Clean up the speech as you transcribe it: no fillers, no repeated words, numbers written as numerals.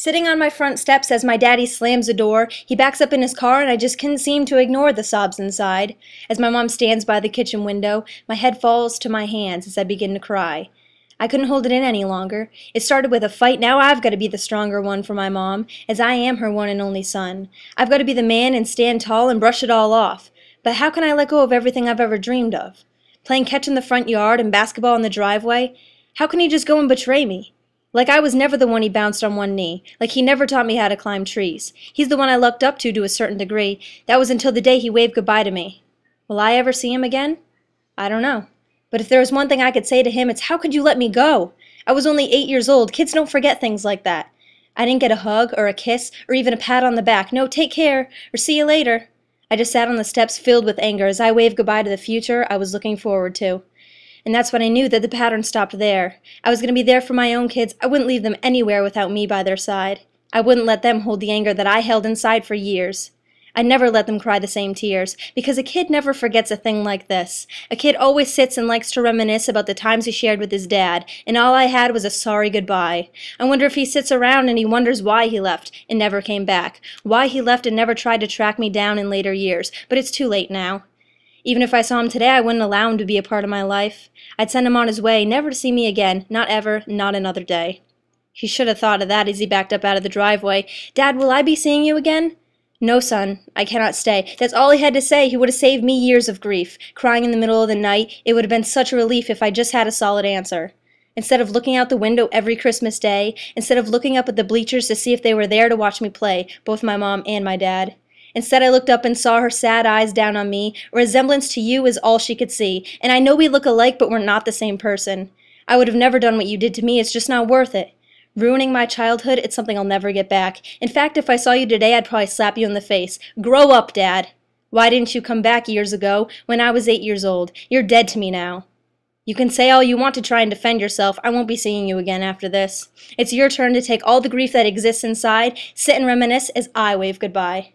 Sitting on my front steps as my daddy slams the door, he backs up in his car and I just can't seem to ignore the sobs inside. As my mom stands by the kitchen window, my head falls to my hands as I begin to cry. I couldn't hold it in any longer. It started with a fight, now I've got to be the stronger one for my mom, as I am her one and only son. I've got to be the man and stand tall and brush it all off. But how can I let go of everything I've ever dreamed of? Playing catch in the front yard and basketball in the driveway? How can he just go and betray me? Like I was never the one he bounced on one knee. Like he never taught me how to climb trees. He's the one I looked up to a certain degree. That was until the day he waved goodbye to me. Will I ever see him again? I don't know. But if there was one thing I could say to him, it's how could you let me go? I was only 8 years old. Kids don't forget things like that. I didn't get a hug or a kiss or even a pat on the back. No, take care or see you later. I just sat on the steps filled with anger as I waved goodbye to the future I was looking forward to. And that's when I knew that the pattern stopped there. I was going to be there for my own kids. I wouldn't leave them anywhere without me by their side. I wouldn't let them hold the anger that I held inside for years. I'd never let them cry the same tears, because a kid never forgets a thing like this. A kid always sits and likes to reminisce about the times he shared with his dad, and all I had was a sorry goodbye. I wonder if he sits around and he wonders why he left and never came back, why he left and never tried to track me down in later years, but it's too late now. Even if I saw him today, I wouldn't allow him to be a part of my life. I'd send him on his way, never to see me again, not ever, not another day. He should have thought of that as he backed up out of the driveway. Dad, will I be seeing you again? No, son, I cannot stay. That's all he had to say. He would have saved me years of grief. Crying in the middle of the night, it would have been such a relief if I just had a solid answer. Instead of looking out the window every Christmas day, instead of looking up at the bleachers to see if they were there to watch me play, both my mom and my dad. Instead, I looked up and saw her sad eyes down on me. A resemblance to you is all she could see. And I know we look alike, but we're not the same person. I would have never done what you did to me. It's just not worth it. Ruining my childhood, it's something I'll never get back. In fact, if I saw you today, I'd probably slap you in the face. Grow up, Dad. Why didn't you come back years ago when I was 8 years old? You're dead to me now. You can say all you want to try and defend yourself. I won't be seeing you again after this. It's your turn to take all the grief that exists inside, sit and reminisce as I wave goodbye.